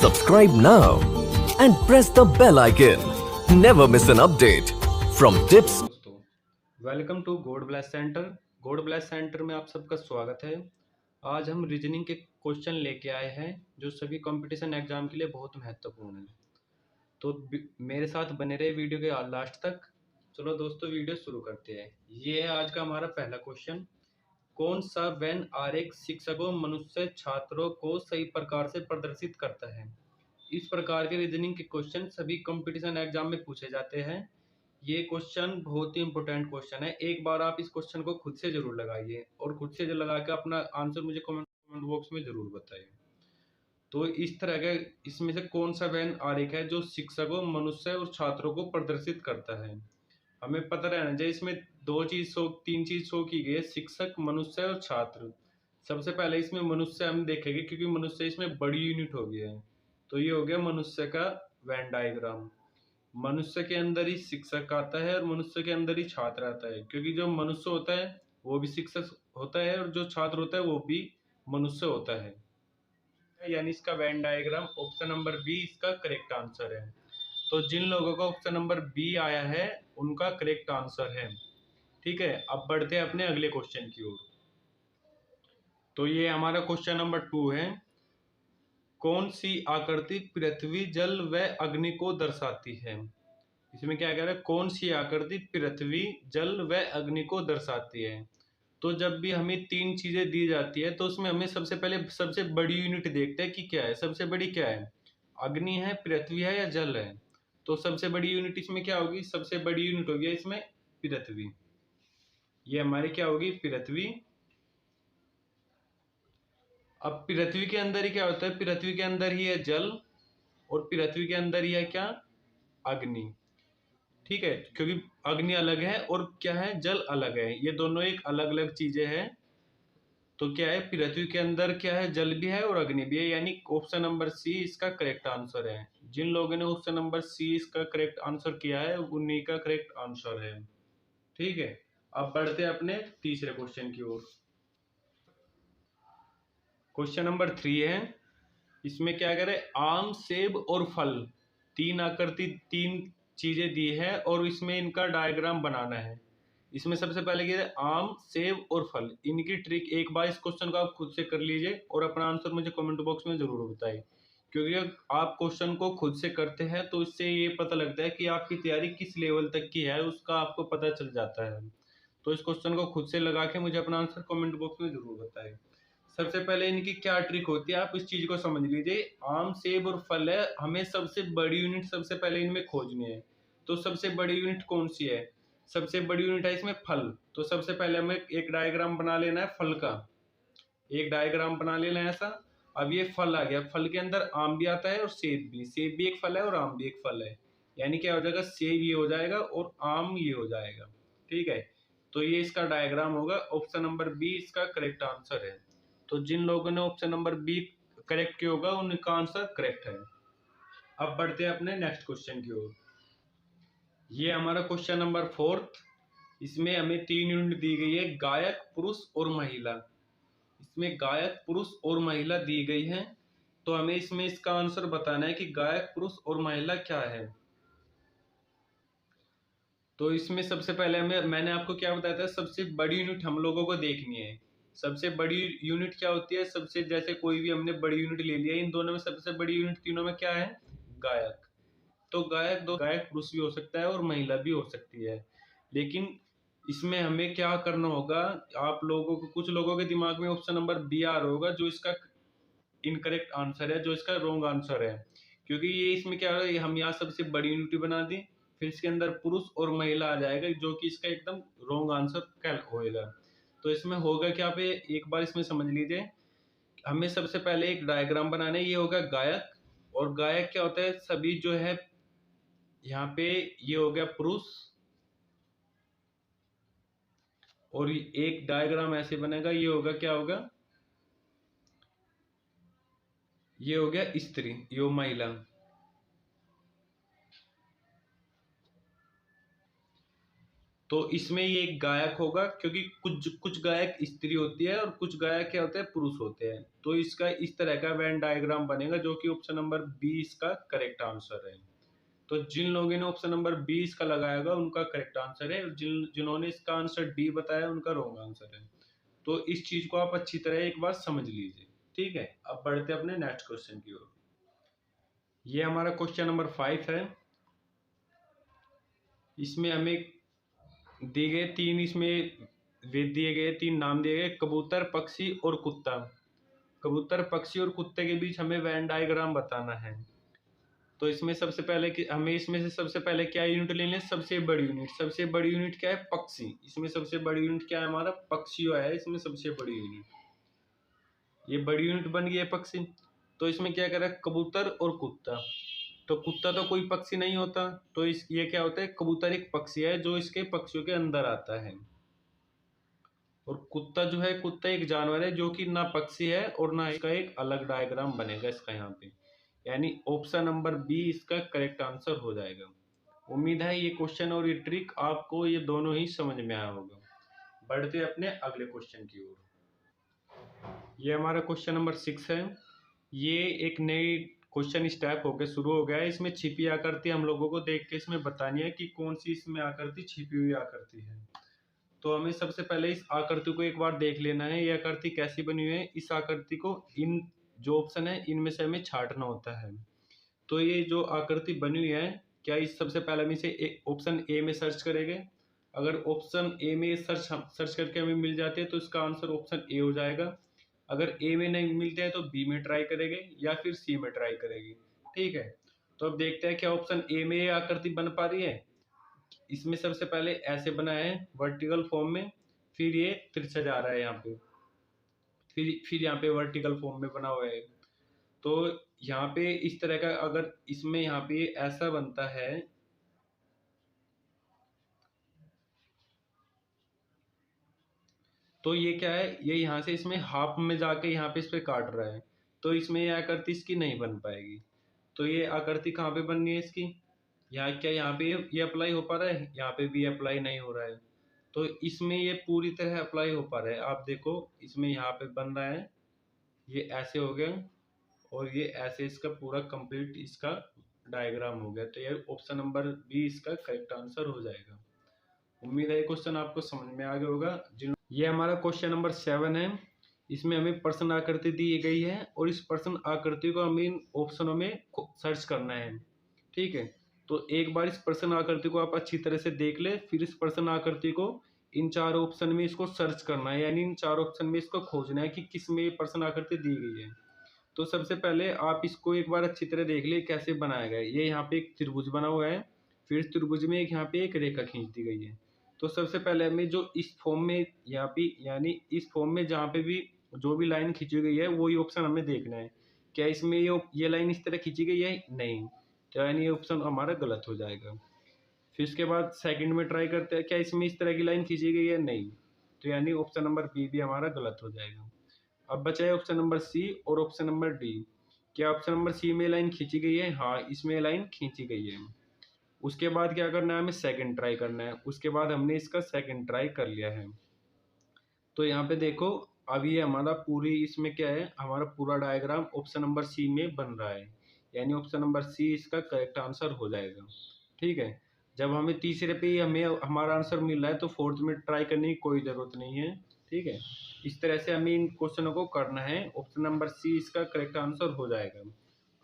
Subscribe now and press the bell icon. Never miss an update from Tips. दोस्तों, welcome to God Bless Centre. God Bless Centre में आप सबका स्वागत है। आज हम रीजनिंग के क्वेश्चन लेके आए हैं जो सभी कंपटीशन एग्जाम के लिए बहुत महत्वपूर्ण है। तो मेरे साथ बने रहे वीडियो के लास्ट तक। चलो दोस्तों, वीडियो शुरू करते हैं। ये है आज का हमारा पहला क्वेश्चन। कौन सा वेन आरेख शिक्षकों मनुष्य छात्रों को सही प्रकार से प्रदर्शित करता है? इस प्रकार के रीजनिंग के क्वेश्चन सभी कंपटीशन एग्जाम में पूछे जाते हैं। ये क्वेश्चन बहुत ही इंपॉर्टेंट क्वेश्चन है। एक बार आप इस क्वेश्चन को खुद से जरूर लगाइए और खुद से लगा के अपना आंसर मुझे कमेंट बॉक्स में जरूर बताइए। तो इस तरह का इसमें से कौन सा वेन आरेख है जो शिक्षकों मनुष्य और छात्रों को प्रदर्शित करता है? हमें पता रहना चाहिए इसमें तीन चीज शो की गई है, शिक्षक, मनुष्य और छात्र। सबसे पहले इसमें मनुष्य हम देखेंगे क्योंकि मनुष्य इसमें बड़ी यूनिट हो गया है। तो ये हो गया मनुष्य का वेन डायग्राम। मनुष्य के अंदर ही शिक्षक आता है और मनुष्य के अंदर ही छात्र आता है, क्योंकि जो मनुष्य होता है वो भी शिक्षक होता है और जो छात्र होता है वो भी मनुष्य होता है। यानी इसका Venn diagram option number B इसका करेक्ट आंसर है। तो जिन लोगों का ऑप्शन नंबर बी आया है उनका करेक्ट आंसर है। ठीक है, अब बढ़ते हैं अपने अगले क्वेश्चन की ओर। तो ये हमारा क्वेश्चन नंबर 2 है। कौन सी आकृति पृथ्वी, जल व अग्नि को दर्शाती है? इसमें क्या कह रहा है, कौन सी आकृति पृथ्वी, जल व अग्नि को दर्शाती है? तो जब भी हमें तीन चीजें दी जाती है तो उसमें हमें सबसे पहले सबसे बड़ी यूनिट देखते हैं कि क्या है। सबसे बड़ी क्या है, अग्नि है, पृथ्वी है या जल है? तो सबसे बड़ी यूनिट इसमें क्या होगी, सबसे बड़ी यूनिट होगी इसमें पृथ्वी। ये हमारी क्या होगी, पृथ्वी। अब पृथ्वी के अंदर ही क्या होता है, पृथ्वी के अंदर ही है जल और पृथ्वी के अंदर ही है क्या, अग्नि। ठीक है, क्योंकि अग्नि अलग है और क्या है, जल अलग है। ये दोनों एक अलग अलग चीजें हैं। तो क्या है, पृथ्वी के अंदर क्या है, जल भी है और अग्नि भी है, यानी ऑप्शन नंबर सी इसका करेक्ट आंसर है। जिन लोगों ने ऑप्शन नंबर सी इसका करेक्ट आंसर किया है उन्हीं का करेक्ट आंसर है। ठीक है, अब बढ़ते हैं अपने तीसरे क्वेश्चन की ओर। क्वेश्चन नंबर 3 है। इसमें क्या करे, आम, सेब और फल, तीन आकृति, तीन चीजें दी है और इसमें इनका डायग्राम बनाना है। इसमें सबसे पहले क्या है, आम, सेब और फल, इनकी ट्रिक एक बार इस क्वेश्चन को आप खुद से कर लीजिए और अपना आंसर मुझे कमेंट बॉक्स में जरूर बताइए। क्योंकि अगर आप क्वेश्चन को खुद से करते हैं तो इससे ये पता लगता है कि आपकी तैयारी किस लेवल तक की है, उसका आपको पता चल जाता है। तो इस क्वेश्चन को खुद से लगा के मुझे अपना आंसर कमेंट बॉक्स में जरूर बताएं। सबसे पहले इनकी क्या ट्रिक होती है आप इस चीज को समझ लीजिए। आम, सेब और फल है, हमें सबसे बड़ी यूनिट सबसे पहले इनमें खोजनी है। तो सबसे बड़ी यूनिट कौन सी है, सबसे बड़ी यूनिट है इसमें फल। तो सबसे पहले हमें एक डायग्राम बना लेना है फल का, एक डायग्राम बना लेना है ऐसा। अब ये फल आ गया, फल के अंदर आम भी आता है और सेब भी, सेब भी एक फल है और आम भी एक फल है। यानी क्या हो जाएगा, सेब ये हो जाएगा और आम ये हो जाएगा। ठीक है, तो ये इसका डायग्राम होगा। ऑप्शन नंबर बी इसका करेक्ट आंसर है। तो जिन लोगों ने ऑप्शन नंबर बी करेक्ट किया होगा उनका आंसर करेक्ट है। अब बढ़ते हैं अपने नेक्स्ट क्वेश्चन की ओर। ये हमारा क्वेश्चन नंबर 4। इसमें हमें तीन यूनिट दी गई है, गायक, पुरुष और महिला। इसमें गायक, पुरुष और महिला दी गई है। तो हमें इसमें इसका आंसर बताना है कि गायक, पुरुष और महिला क्या है। तो इसमें सबसे पहले मैंने आपको क्या बताया था, सबसे बड़ी यूनिट हम लोगों को देखनी है। सबसे बड़ी यूनिट क्या होती है, सबसे जैसे कोई भी हमने बड़ी यूनिट ले लिया, इन दोनों में सबसे बड़ी यूनिट तीनों में क्या है, गायक। तो गायक, दो गायक पुरुष भी हो सकता है और महिला भी हो सकती है। लेकिन इसमें हमें क्या करना होगा, आप लोगों को, कुछ लोगों के दिमाग में ऑप्शन नंबर बी आ रहा होगा जो इसका इनकरेक्ट आंसर है, जो इसका रॉन्ग आंसर है। क्योंकि ये इसमें क्या है, हम यहाँ सबसे बड़ी यूनिट बना दी, फिर इसके अंदर पुरुष और महिला आ जाएगा, जो कि इसका एकदम रॉन्ग आंसर क्या होएगा। तो इसमें होगा क्या पे, एक बार इसमें समझ लीजिए। हमें सबसे पहले एक डायग्राम बनाना है, ये होगा गायक। और गायक क्या होता है, सभी जो है यहाँ पे, ये हो गया पुरुष। और एक डायग्राम ऐसे बनेगा, ये होगा क्या होगा, ये हो गया स्त्री, ये हो महिला। तो इसमें ये एक गायक होगा, क्योंकि कुछ कुछ गायक स्त्री होती है और कुछ गायक क्या होते हैं, पुरुष होते हैं। तो इसका इस तरह का वेन डायग्राम बनेगा, जो कि ऑप्शन नंबर बी इसका करेक्ट आंसर है। तो जिन लोगों ने ऑप्शन नंबर बी इसका लगाया होगा उनका करेक्ट आंसर है, और जिन्होंने इसका आंसर डी बताया उनका रॉन्ग आंसर है। तो इस चीज को आप अच्छी तरह एक बार समझ लीजिए। ठीक है, अब बढ़ते हैं अपने नेक्स्ट क्वेश्चन की ओर। ये हमारा क्वेश्चन नंबर 5 है। इसमें हमें दिए गए तीन, इसमें वे दिए गए तीन नाम दिए गए, कबूतर, पक्षी और कुत्ता। कबूतर, पक्षी और कुत्ते के बीच हमें वेन डायग्राम बताना है। तो इसमें सबसे पहले कि हमें इसमें से सबसे पहले क्या यूनिट लेनी है, सबसे बड़ी यूनिट। सबसे बड़ी यूनिट क्या है, पक्षी। इसमें सबसे बड़ी यूनिट क्या है, हमारा पक्षी आया है इसमें सबसे बड़ी यूनिट। ये बड़ी यूनिट बन गई है पक्षी। तो इसमें क्या करें, कबूतर और कुत्ता। तो कुत्ता तो कोई पक्षी नहीं होता, तो इस ये क्या होता है, कबूतर एक पक्षी है जो इसके पक्षियों के अंदर आता है। और कुत्ता जो है, कुत्ता एक जानवर है जो कि ना पक्षी है और ना इसका एक अलग डायग्राम बनेगा इसका यहाँ पे। यानी ऑप्शन नंबर बी इसका करेक्ट आंसर हो जाएगा। उम्मीद है ये क्वेश्चन और ये ट्रिक आपको ये दोनों ही समझ में आया होगा। बढ़ते अपने अगले क्वेश्चन की ओर। ये हमारा क्वेश्चन नंबर 6 है। ये एक नई क्वेश्चन स्टेप होकर शुरू हो गया है। इसमें छिपी आकृति हम लोगों को देख के इसमें बतानी है कि कौन सी इसमें आकृति छिपी हुई आकृति है। तो हमें सबसे पहले इस आकृति को एक बार देख लेना है, ये आकृति कैसी बनी हुई है। इस आकृति को इन जो ऑप्शन है इनमें से हमें छांटना होता है। तो ये जो आकृति बनी हुई है, क्या इस सबसे पहले हम इसे ऑप्शन ए में सर्च करेंगे। अगर ऑप्शन ए में सर्च करके हमें मिल जाते हैं तो इसका आंसर ऑप्शन ए हो जाएगा। अगर ए में नहीं मिलते हैं तो बी में ट्राई करेंगे या फिर सी में ट्राई करेंगे। ठीक है, तो अब देखते हैं क्या ऑप्शन ए में ये आकृति बन पा रही है। इसमें सबसे पहले ऐसे बना है वर्टिकल फॉर्म में, फिर ये तिरछा जा रहा है यहाँ पे, फिर यहाँ पे वर्टिकल फॉर्म में बना हुआ है। तो यहाँ पे इस तरह का अगर इसमें यहाँ पे ऐसा बनता है, तो ये क्या है, ये यहाँ से इसमें हाफ में जाके यहाँ पे इस पे काट रहा है। तो इसमें ये आकृति इसकी नहीं बन पाएगी। तो ये आकृति कहाँ पे बननी है इसकी, यहाँ क्या यहाँ पे ये अप्लाई हो पा रहा है, यहाँ पे भी अप्लाई नहीं हो रहा है। तो इसमें ये पूरी तरह अप्लाई हो पा रहा है। आप देखो इसमें यहाँ पे बन रहा है, ये ऐसे हो गया और ये ऐसे, इसका पूरा कंप्लीट इसका डायग्राम हो गया। तो ये ऑप्शन नंबर बी इसका करेक्ट आंसर हो जाएगा। उम्मीद है ये क्वेश्चन आपको समझ में आ गया होगा। ये हमारा क्वेश्चन नंबर 7 है। इसमें हमें प्रश्न आकृति दी गई है और इस प्रश्न आकृति को हमें इन ऑप्शनों में सर्च करना है। ठीक है, तो एक बार इस प्रश्न आकृति को आप अच्छी तरह से देख ले, फिर इस प्रश्न आकृति को इन चार ऑप्शन में इसको सर्च करना है, यानी इन चार ऑप्शन में इसको खोजना है कि किस में प्रश्न आकृति दी गई है। तो सबसे पहले आप इसको एक बार अच्छी तरह देख ले कैसे बनाया गया है। ये यहाँ पे एक त्रिभुज बना हुआ है, फिर इस त्रिभुज में एक यहाँ पे एक रेखा खींच दी गई है। तो सबसे पहले हमें जो इस फॉर्म में यहाँ पे, यानी इस फॉर्म में जहाँ पे भी जो भी लाइन खींची गई है वही ऑप्शन हमें देखना है। क्या इसमें ये लाइन इस तरह खींची गई है, नहीं, तो यानी ये ऑप्शन हमारा गलत हो जाएगा। फिर उसके बाद सेकंड में ट्राई करते हैं, क्या इसमें इस तरह की लाइन खींची गई है, नहीं, तो यानी ऑप्शन नंबर बी भी हमारा गलत हो जाएगा। अब बचा है ऑप्शन नंबर सी और ऑप्शन नंबर डी। क्या ऑप्शन नंबर सी में लाइन खींची गई है, हाँ इसमें लाइन खींची गई है। उसके बाद क्या करना है, हमें सेकंड ट्राई करना है। उसके बाद हमने इसका सेकंड ट्राई कर लिया है। तो यहाँ पे देखो अब ये हमारा पूरी इसमें क्या है, हमारा पूरा डायग्राम ऑप्शन नंबर सी में बन रहा है, यानी ऑप्शन नंबर सी इसका करेक्ट आंसर हो जाएगा। ठीक है, जब हमें तीसरे पे हमें हमारा आंसर मिल रहा है तो फोर्थ में ट्राई करने की कोई ज़रूरत नहीं है। ठीक है, इस तरह से हमें इन क्वेश्चनों को करना है। ऑप्शन नंबर सी इसका करेक्ट आंसर हो जाएगा।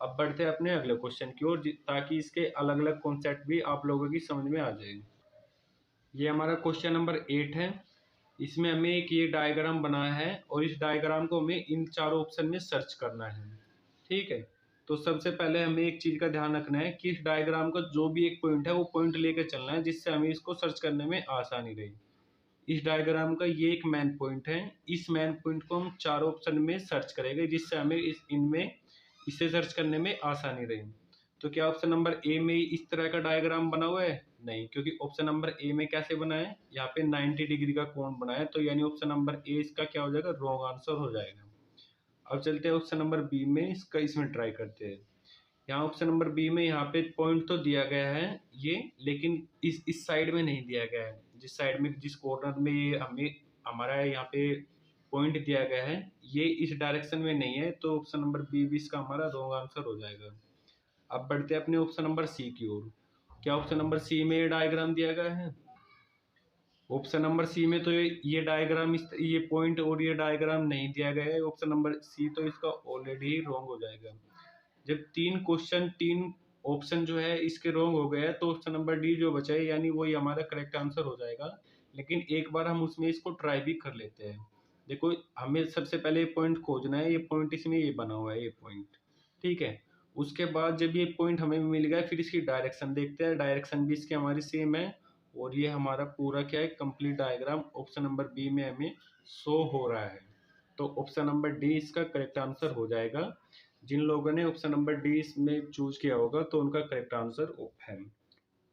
अब बढ़ते हैं अपने अगले क्वेश्चन की ओर, ताकि इसके अलग अलग कॉन्सेप्ट भी आप लोगों की समझ में आ जाए। ये हमारा क्वेश्चन नंबर 8 है। इसमें हमें एक ये डायग्राम बनाया है और इस डायग्राम को हमें इन चारों ऑप्शन में सर्च करना है। ठीक है, तो सबसे पहले हमें एक चीज़ का ध्यान रखना है कि इस डायग्राम का जो भी एक पॉइंट है वो पॉइंट लेकर चलना है, जिससे हमें इसको सर्च करने में आसानी रहे। इस डायग्राम का ये एक मेन पॉइंट है, इस मेन पॉइंट को हम चारों ऑप्शन में सर्च करेंगे, जिससे हमें इनमें इसे सर्च करने में आसानी रहे। तो क्या ऑप्शन नंबर ए में इस तरह का डायग्राम बना हुआ है, नहीं, क्योंकि ऑप्शन नंबर ए में कैसे बना है, यहाँ पे 90 डिग्री का कोण बना है। तो यानी ऑप्शन नंबर ए इसका क्या हो जाएगा, रॉन्ग आंसर हो जाएगा। अब चलते हैं ऑप्शन नंबर बी में, इसमें ट्राई करते हैं। यहाँ ऑप्शन नंबर बी में यहाँ पे पॉइंट तो दिया गया है ये, लेकिन इस साइड में नहीं दिया गया है। जिस साइड में, जिस कॉर्नर में ये हमें हमारा यहाँ पे पॉइंट दिया गया है, ये इस डायरेक्शन में नहीं है, तो ऑप्शन नंबर बी भी इसका हमारा रॉन्ग आंसर हो जाएगा। अब बढ़ते हैं अपने ऑप्शन नंबर सी की ओर। क्या ऑप्शन नंबर सी में ये डायग्राम दिया गया है? ऑप्शन नंबर सी में तो ये डायग्राम, ये पॉइंट और ये डायग्राम नहीं दिया गया है। ऑप्शन नंबर सी तो इसका ऑलरेडी ही रॉन्ग हो जाएगा। जब तीन ऑप्शन जो है इसके रॉन्ग हो गए हैं, तो ऑप्शन नंबर डी जो बचा है, यानी वही हमारा करेक्ट आंसर हो जाएगा। लेकिन एक बार हम उसमें इसको ट्राई भी कर लेते हैं। देखो, हमें सबसे पहले पॉइंट खोजना है। ये पॉइंट इसमें ये बना हुआ है, ये पॉइंट, ठीक है। उसके बाद जब ये पॉइंट हमें मिल गया, फिर इसकी डायरेक्शन देखते हैं। डायरेक्शन भी इसकी हमारी सेम है, और ये हमारा पूरा क्या है, complete diagram option number B में हमें शो हो रहा है। तो ऑप्शन नंबर डी इसका करेक्ट आंसर हो जाएगा। जिन लोगों ने ऑप्शन नंबर डी इसमें चूज किया होगा, तो उनका करेक्ट आंसर है।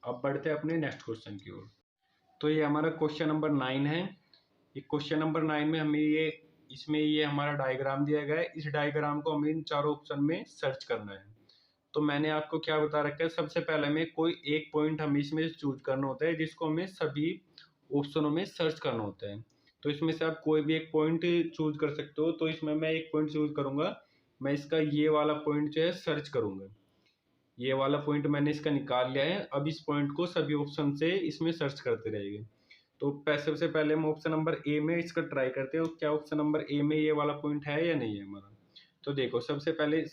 अब बढ़ते हैं अपने नेक्स्ट क्वेश्चन की ओर। तो ये हमारा क्वेश्चन नंबर 9 है। ये क्वेश्चन नंबर 9 में हमें इसमें ये हमारा डायग्राम दिया गया है। इस डायग्राम को हमें इन चारों ऑप्शन में सर्च करना है। तो मैंने आपको क्या बता रखा है, सबसे पहले में कोई एक पॉइंट हमें इसमें चूज करना होता है, जिसको हमें सभी ऑप्शनों में सर्च करना होता है। तो इसमें से आप कोई भी एक पॉइंट चूज कर सकते हो। तो इसमें मैं एक पॉइंट चूज करूंगा। मैं इसका ये वाला पॉइंट जो है सर्च करूंगा। ये वाला पॉइंट मैंने इसका निकाल लिया है। अब इस पॉइंट को सभी ऑप्शन से इसमें सर्च करते रहेंगे। तो सबसे पहले हम ऑप्शन नंबर ए में इसका ट्राई करते हैं, क्या ऑप्शन नंबर ए में ये वाला पॉइंट है या नहीं है हमारा। तो देखो, सबसे पहले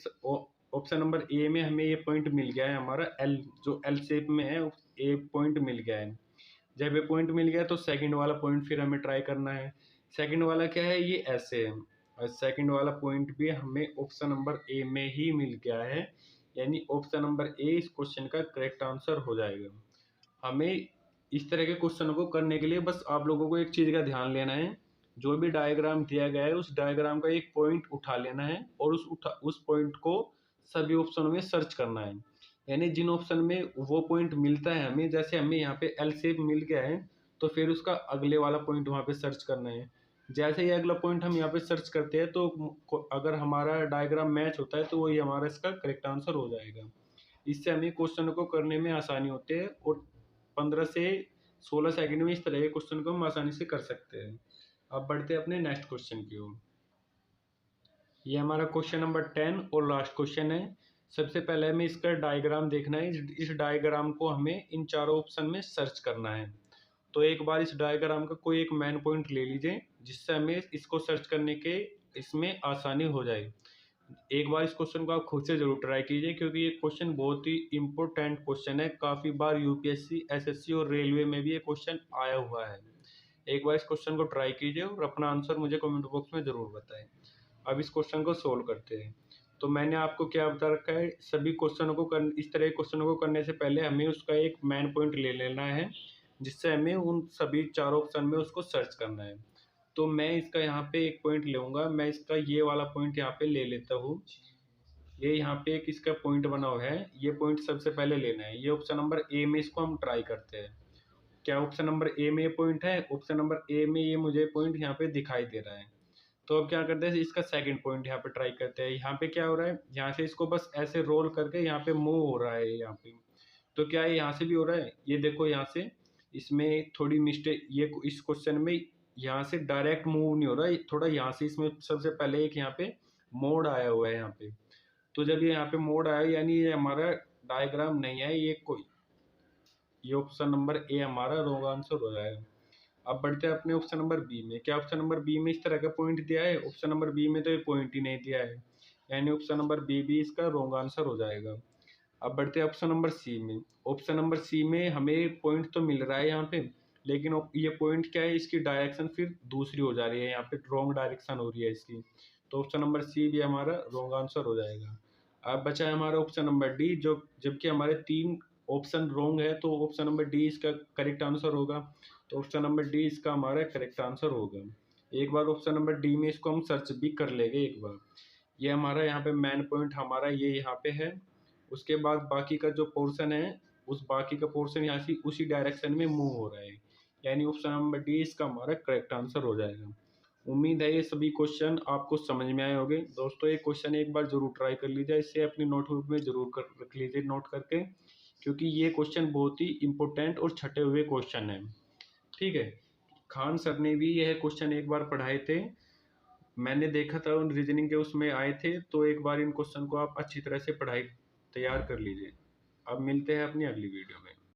ऑप्शन नंबर ए में हमें ये पॉइंट मिल गया है हमारा एल, जो एल शेप में है, ए पॉइंट मिल गया है। जब ये पॉइंट मिल गया, तो सेकंड वाला पॉइंट फिर हमें ट्राई करना है। सेकंड वाला क्या है, ये ऐसे है, और सेकंड वाला पॉइंट भी हमें ऑप्शन नंबर ए में ही मिल गया है। यानी ऑप्शन नंबर ए इस क्वेश्चन का करेक्ट आंसर हो जाएगा। हमें इस तरह के क्वेश्चन को करने के लिए बस आप लोगों को एक चीज़ का ध्यान लेना है। जो भी डायग्राम दिया गया है, उस डायग्राम का एक पॉइंट उठा लेना है, और उस पॉइंट को सभी ऑप्शनों में सर्च करना है। यानी जिन ऑप्शन में वो पॉइंट मिलता है हमें, जैसे हमें यहाँ पे एल शेप मिल गया है, तो फिर उसका अगले वाला पॉइंट वहाँ पे सर्च करना है। जैसे ही अगला पॉइंट हम यहाँ पे सर्च करते हैं, तो अगर हमारा डायग्राम मैच होता है, तो वही हमारा इसका करेक्ट आंसर हो जाएगा। इससे हमें क्वेश्चन को करने में आसानी होती है, और 15 से 16 सेकंड में इस तरह के क्वेश्चन को हम आसानी से कर सकते हैं। अब बढ़ते हैं अपने नेक्स्ट क्वेश्चन की ओर। ये हमारा क्वेश्चन नंबर 10 और लास्ट क्वेश्चन है। सबसे पहले हमें इसका डायग्राम देखना है। इस डायग्राम को हमें इन चारों ऑप्शन में सर्च करना है। तो एक बार इस डायग्राम का कोई एक मेन पॉइंट ले लीजिए, जिससे हमें इसको सर्च करने के इसमें आसानी हो जाए। एक बार इस क्वेश्चन को आप खुद से जरूर ट्राई कीजिए, क्योंकि ये क्वेश्चन बहुत ही इम्पोर्टेंट क्वेश्चन है। काफ़ी बार यूपीएससी, एसएससी और रेलवे में भी ये क्वेश्चन आया हुआ है। एक बार इस क्वेश्चन को ट्राई कीजिए और अपना आंसर मुझे कमेंट बॉक्स में ज़रूर बताएं। अब इस क्वेश्चन को सोल्व करते हैं। तो मैंने आपको क्या बता रखा है, सभी क्वेश्चनों को इस तरह के क्वेश्चनों को करने से पहले हमें उसका एक मेन पॉइंट ले लेना है, जिससे हमें उन सभी चारों ऑप्शन में उसको सर्च करना है। तो मैं इसका यहाँ पे एक पॉइंट लूँगा। मैं इसका ये वाला पॉइंट यहाँ पे ले लेता हूँ। ये यहाँ पे एक इसका पॉइंट बना हुआ है, ये पॉइंट सबसे पहले लेना है। ये ऑप्शन नंबर ए में इसको हम ट्राई करते हैं। क्या ऑप्शन नंबर ए में ये पॉइंट है? ऑप्शन नंबर ए में ये मुझे पॉइंट यहाँ पे दिखाई दे रहा है। तो अब क्या करते हैं, इसका सेकंड पॉइंट यहाँ पे ट्राई करते हैं। यहाँ पे क्या हो रहा है, यहाँ से इसको बस ऐसे रोल करके यहाँ पे मूव हो रहा है यहाँ पे। तो क्या है, यहाँ से भी हो रहा है, ये देखो यहाँ से इसमें थोड़ी मिस्टेक, ये इस क्वेश्चन में यहाँ से डायरेक्ट मूव नहीं हो रहा है, थोड़ा यहाँ से इसमें सबसे पहले एक यहाँ पे मोड आया हुआ है यहाँ पे। तो जब ये यहाँ पे मोड आया, यानी ये हमारा डायग्राम नहीं है, ये ऑप्शन नंबर ए हमारा रॉन्ग आंसर हो जाएगा। अब बढ़ते हैं अपने ऑप्शन नंबर बी में। क्या ऑप्शन नंबर बी में इस तरह का पॉइंट दिया है? ऑप्शन नंबर बी में तो ये पॉइंट ही नहीं दिया है, यानी ऑप्शन नंबर बी भी इसका रॉन्ग आंसर हो जाएगा। अब बढ़ते हैं ऑप्शन नंबर सी में। ऑप्शन नंबर सी में हमें पॉइंट तो मिल रहा है यहाँ पे, लेकिन ये पॉइंट क्या है, इसकी डायरेक्शन फिर दूसरी हो जा रही है, यहाँ पे रॉन्ग डायरेक्शन हो रही है इसकी। तो ऑप्शन नंबर सी भी हमारा रॉन्ग आंसर हो जाएगा। अब बचा है हमारा ऑप्शन नंबर डी, जो जबकि हमारे 3 ऑप्शन रॉन्ग है, तो ऑप्शन नंबर डी इसका करेक्ट आंसर होगा। तो ऑप्शन नंबर डी इसका हमारा करेक्ट आंसर होगा। एक बार ऑप्शन नंबर डी में इसको हम सर्च भी कर लेंगे एक बार। ये हमारा यहाँ पे मेन पॉइंट हमारा ये यहाँ पे है। उसके बाद बाकी का जो पोर्शन है, उस बाकी का पोर्शन यहाँ से उसी डायरेक्शन में मूव हो रहा है, यानी ऑप्शन नंबर डी इसका हमारा करेक्ट आंसर हो जाएगा। उम्मीद है ये सभी क्वेश्चन आपको समझ में आए होंगे। दोस्तों ये क्वेश्चन एक बार ज़रूर ट्राई कर लीजिए, इसे अपनी नोटबुक में ज़रूर कर रख लीजिए नोट करके, क्योंकि ये क्वेश्चन बहुत ही इम्पोर्टेंट और छटे हुए क्वेश्चन हैं। ठीक है, खान सर ने भी यह क्वेश्चन एक बार पढ़ाए थे, मैंने देखा था उन रीजनिंग के उसमें आए थे, तो एक बार इन क्वेश्चन को आप अच्छी तरह से पढ़ाई तैयार कर लीजिए। अब मिलते हैं अपनी अगली वीडियो में।